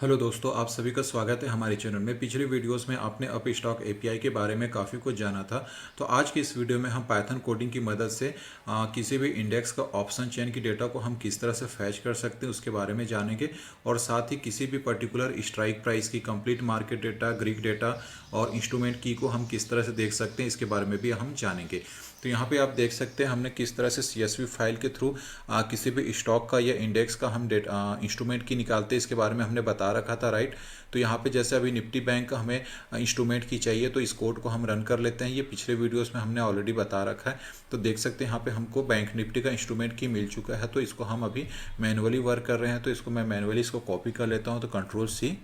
Hello दोस्तों, आप सभी का स्वागत है हमारे चैनल में। पिछली वीडियोस में आपने अप स्टॉक एपीआई के बारे में काफ़ी कुछ जाना था। तो आज की इस वीडियो में हम पाइथन कोडिंग की मदद से किसी भी इंडेक्स का ऑप्शन चेन की डेटा को हम किस तरह से फैच कर सकते हैं उसके बारे में जानेंगे। और साथ ही किसी भी पर्टिकुलर स्ट्राइक प्राइस की complete market data, Greek data और इंस्ट्रूमेंट की को हम किस तरह से देख सकते हैं इसके बारे में भी हम जानेंगे। तो यहाँ पे आप देख सकते हैं हमने किस तरह से CSV फाइल के थ्रू किसी भी स्टॉक का या इंडेक्स का हम इंस्ट्रूमेंट की निकालते हैं, इसके बारे में हमने बता रखा था, राइट। तो यहाँ पे जैसे अभी निफ्टी बैंक का हमें इंस्ट्रूमेंट की चाहिए, तो इस कोड को हम रन कर लेते हैं। ये पिछले वीडियोस में हमने ऑलरेडी बता रखा है। तो देख सकते हैं यहाँ पे हमको बैंक निफ्टी का इंस्ट्रूमेंट की मिल चुका है। तो इसको हम अभी मैनुअली वर्क कर रहे हैं, तो इसको मैं मैनुअली इसको कॉपी कर लेता हूँ। तो कंट्रोल C,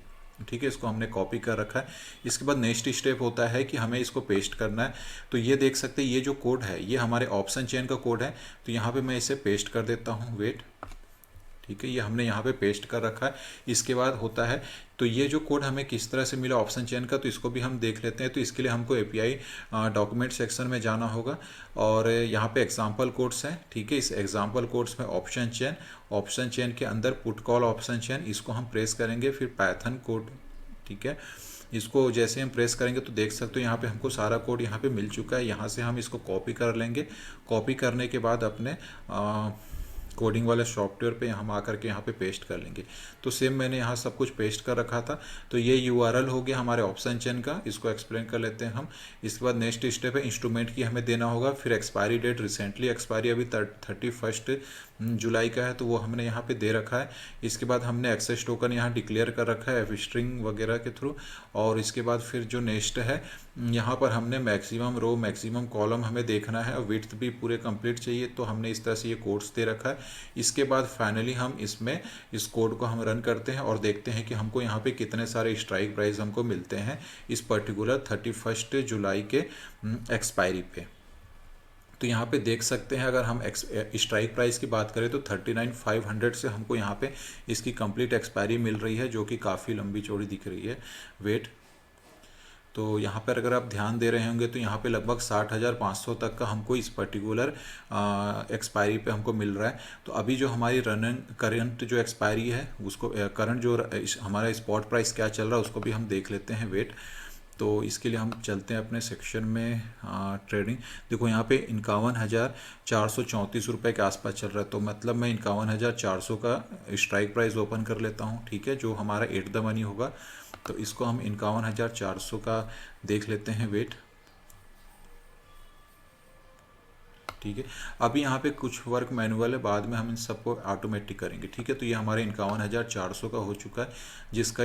ठीक है, इसको हमने कॉपी कर रखा है। इसके बाद नेक्स्ट स्टेप होता है कि हमें इसको पेस्ट करना है। तो ये देख सकते हैं, ये जो कोड है ये हमारे ऑप्शन चेन का कोड है। तो यहाँ पे मैं इसे पेस्ट कर देता हूँ, वेट, ठीक है, ये हमने यहाँ पे पेस्ट कर रखा है। इसके बाद होता है, तो ये जो कोड हमें किस तरह से मिला ऑप्शन चेन का, तो इसको भी हम देख लेते हैं। तो इसके लिए हमको एपीआई डॉक्यूमेंट सेक्शन में जाना होगा और यहाँ पे एग्जांपल कोड्स हैं, ठीक है। इस एग्जांपल कोड्स में ऑप्शन चेन के अंदर पुट कॉल ऑप्शन चेन, इसको हम प्रेस करेंगे। फिर पाइथन कोड, ठीक है, इसको जैसे हम प्रेस करेंगे तो देख सकते हो यहाँ पे हमको सारा कोड यहाँ पे मिल चुका है। यहाँ से हम इसको कॉपी कर लेंगे। कॉपी करने के बाद अपने कोडिंग वाले सॉफ्टवेयर पे हम आकर के यहाँ पे पेस्ट कर लेंगे। तो सेम मैंने यहाँ सब कुछ पेस्ट कर रखा था। तो ये यूआरएल हो गया हमारे ऑप्शन चेन का। इसको एक्सप्लेन कर लेते हैं हम। इसके बाद नेक्स्ट स्टेप है इंस्ट्रूमेंट की हमें देना होगा। फिर एक्सपायरी डेट, रिसेंटली एक्सपायरी अभी 31 जुलाई का है, तो वो हमने यहाँ पे दे रखा है। इसके बाद हमने एक्सेस टोकन यहाँ डिक्लेयर कर रखा है स्ट्रिंग वगैरह के थ्रू। और इसके बाद फिर जो नेक्स्ट है, यहाँ पर हमने मैक्सिमम रो, मैक्सिमम कॉलम हमें देखना है और विड्थ भी पूरे कंप्लीट चाहिए। तो हमने इस तरह से ये कोड्स दे रखा है। इसके बाद फाइनली हम इसमें इस कोड को हम रन करते हैं और देखते हैं कि हमको यहाँ पे कितने सारे स्ट्राइक प्राइस हमको मिलते हैं इस पर्टिकुलर 31 जुलाई के एक्सपायरी पे। तो यहाँ पे देख सकते हैं, अगर हम स्ट्राइक प्राइस की बात करें तो 39,500 से हमको यहाँ पे इसकी कंप्लीट एक्सपायरी मिल रही है, जो कि काफ़ी लंबी चौड़ी दिख रही है। वेट, तो यहाँ पर अगर आप ध्यान दे रहे होंगे तो यहाँ पे लगभग 60,500 तक का हमको इस पर्टिकुलर एक्सपायरी पे हमको मिल रहा है। तो अभी जो हमारी करंट जो एक्सपायरी है उसको, करंट जो हमारा स्पॉट प्राइस क्या चल रहा है उसको भी हम देख लेते हैं। वेट, तो इसके लिए हम चलते हैं अपने सेक्शन में, ट्रेडिंग। देखो यहाँ पे 51,434 रुपये के आसपास चल रहा है। तो मतलब मैं 51,400 का स्ट्राइक प्राइस ओपन कर लेता हूँ, ठीक है, जो हमारा एट द मनी होगा। तो इसको हम 51,400 का देख लेते हैं। वेट, ठीक है। अभी यहाँ पे कुछ वर्क मैनुअल है, बाद में हम इन सबको ऑटोमेटिक करेंगे, ठीक है। तो ये हमारे 51,400 का हो चुका है, जिसका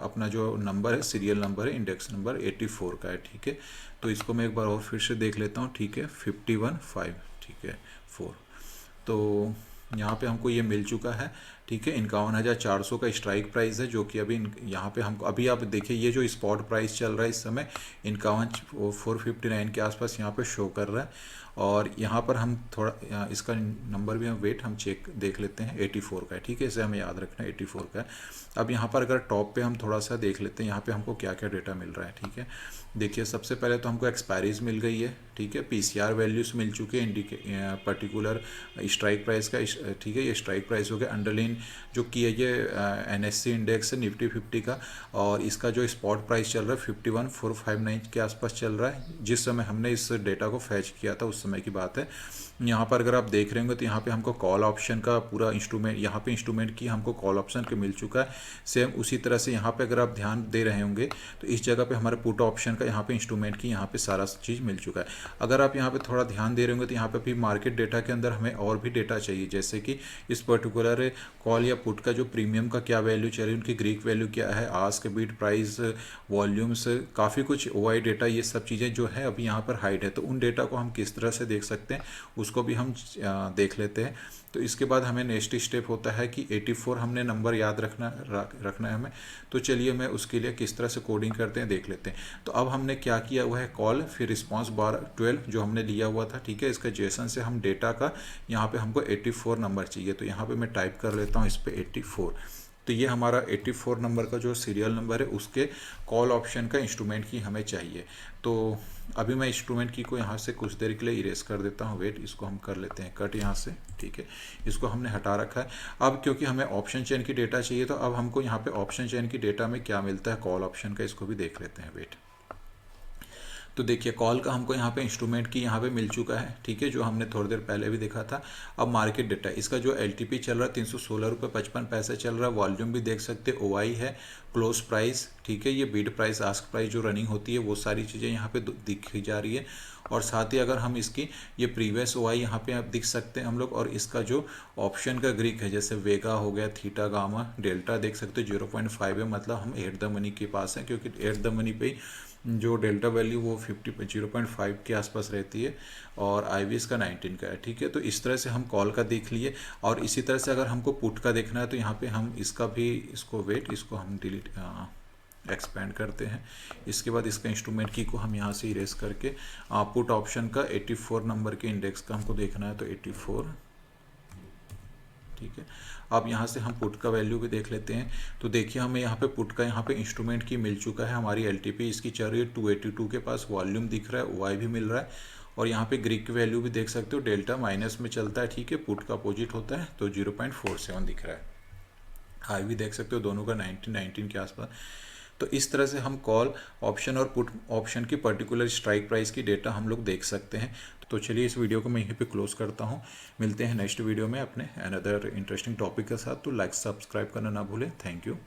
अपना जो नंबर है, सीरियल नंबर है, इंडेक्स नंबर 84 का है, ठीक है। तो इसको मैं एक बार और फिर से देख लेता हूँ, ठीक है, 51,5, ठीक है, 4। तो यहाँ पे हमको ये मिल चुका है, ठीक है। 51,400 का स्ट्राइक प्राइस है, जो कि अभी यहाँ पे हमको, अभी आप देखिए ये जो स्पॉट प्राइस चल रहा है इस समय 51,459 के आसपास यहाँ पे शो कर रहा है। और यहाँ पर हम थोड़ा इसका नंबर भी हम वेट हम चेक देख लेते हैं, 84 का है, ठीक है। इसे हमें याद रखना है, 84 का है। अब यहाँ पर अगर टॉप पे हम थोड़ा सा देख लेते हैं यहाँ पे हमको क्या क्या डेटा मिल रहा है, ठीक है। देखिए सबसे पहले तो हमको एक्सपायरीज मिल गई है, ठीक है। पीसीआर वैल्यूज मिल चुके हैं पर्टिकुलर स्ट्राइक प्राइस का, ठीक है। ये स्ट्राइक प्राइस हो गया। अंडरलाइन जो की है ये एनएससी इंडेक्स है निफ्टी 50 का, और इसका जो स्पॉट प्राइस चल रहा है 51,459 के आसपास चल रहा है, जिस समय हमने इस डेटा को फैच किया था उस समय की बात है। यहाँ पर अगर आप देख रहे होंगे तो यहाँ पे हमको कॉल ऑप्शन का पूरा इंस्ट्रूमेंट, यहाँ पे इंस्ट्रूमेंट की हमको कॉल ऑप्शन के मिल चुका है। सेम उसी तरह से यहाँ पे अगर आप ध्यान दे रहे होंगे तो इस जगह पे हमारे पुट ऑप्शन का यहाँ पे इंस्ट्रूमेंट की यहाँ पे सारा चीज़ मिल चुका है। अगर आप यहाँ पे थोड़ा ध्यान दे रहे होंगे तो यहाँ पे भी मार्केट डेटा के अंदर हमें और भी डेटा चाहिए, जैसे कि इस पर्टिकुलर कॉल या पुट का जो प्रीमियम का क्या वैल्यू चल रही है, उनकी ग्रीक वैल्यू क्या है, आस्क, बीट प्राइस, वॉल्यूम्स, काफ़ी कुछ ओआई डेटा, ये सब चीज़ें जो है अभी यहाँ पर हाइड है। तो उन डेटा को हम किस तरह से देख सकते हैं उसको भी हम देख लेते हैं। तो इसके बाद हमें नेक्स्ट स्टेप होता है कि 84 हमने नंबर याद रखना है हमें। तो चलिए मैं उसके लिए किस तरह से कोडिंग करते हैं देख लेते हैं। तो अब हमने क्या किया हुआ है, कॉल, फिर रिस्पॉन्स बार 12 जो हमने लिया हुआ था, ठीक है। इसका जेसन से हम डेटा का यहाँ पे हमको 84 नंबर चाहिए। तो यहाँ पे मैं टाइप कर लेता हूँ इस पर 84। तो ये हमारा 84 नंबर का जो सीरियल नंबर है उसके कॉल ऑप्शन का इंस्ट्रूमेंट की हमें चाहिए। तो अभी मैं इंस्ट्रूमेंट की को यहाँ से कुछ देर के लिए इरेज कर देता हूँ। वेट, इसको हम कर लेते हैं कट यहाँ से, ठीक है। इसको हमने हटा रखा है। अब क्योंकि हमें ऑप्शन चेन की डेटा चाहिए, तो अब हमको यहाँ पे ऑप्शन चेन की डेटा में क्या मिलता है कॉल ऑप्शन का, इसको भी देख लेते हैं। वेट, तो देखिए कॉल का हमको यहाँ पे इंस्ट्रूमेंट की यहाँ पे मिल चुका है, ठीक है, जो हमने थोड़ी देर पहले भी देखा था। अब मार्केट डेटा, इसका जो एलटीपी चल रहा है 316 रुपये 55 पैसे चल रहा है। वॉल्यूम भी देख सकते हैं, ओआई है, क्लोज प्राइस, ठीक है, ये बीड प्राइस, आस्क प्राइस जो रनिंग होती है वो सारी चीज़ें यहाँ पे दिखी जा रही है। और साथ ही अगर हम इसकी ये प्रीवियस ओआई यहाँ पे आप दिख सकते हैं हम लोग, और इसका जो ऑप्शन का ग्रीक है जैसे वेगा हो गया, थीटा, गामा, डेल्टा देख सकते हो 0.5 है, मतलब हम एट द मनी के पास हैं, क्योंकि एट द मनी पे जो डेल्टा वैल्यू वो 0.5 के आसपास रहती है और आईवीएस का 19 का है, ठीक है। तो इस तरह से हम कॉल का देख लिए। और इसी तरह से अगर हमको पुट का देखना है तो यहाँ पे हम इसका भी, इसको वेट, इसको हम डिलीट एक्सपेंड करते हैं। इसके बाद इसका इंस्ट्रूमेंट की को हम यहाँ से इरेज करके पुट ऑप्शन का 84 नंबर के इंडेक्स का हमको देखना है, तो 84, ठीक है। अब यहाँ से हम पुट का वैल्यू भी देख लेते हैं। तो देखिए हमें यहाँ पे पुट का यहाँ पे इंस्ट्रूमेंट की मिल चुका है। हमारी एलटीपी इसकी चल रही है 282 के पास, वॉल्यूम दिख रहा है, ओआई भी मिल रहा है, और यहाँ पे ग्रीक की वैल्यू भी देख सकते हो, डेल्टा माइनस में चलता है, ठीक है, पुट का अपोजिट होता है, तो 0.47 दिख रहा है। आई भी देख सकते हो दोनों का 19 के आसपास। तो इस तरह से हम कॉल ऑप्शन और पुट ऑप्शन की पर्टिकुलर स्ट्राइक प्राइस की डेटा हम लोग देख सकते हैं। तो चलिए इस वीडियो को मैं यहीं पे क्लोज करता हूँ। मिलते हैं नेक्स्ट वीडियो में अपने अनदर इंटरेस्टिंग टॉपिक के साथ। तो लाइक सब्सक्राइब करना ना भूलें। Thank you.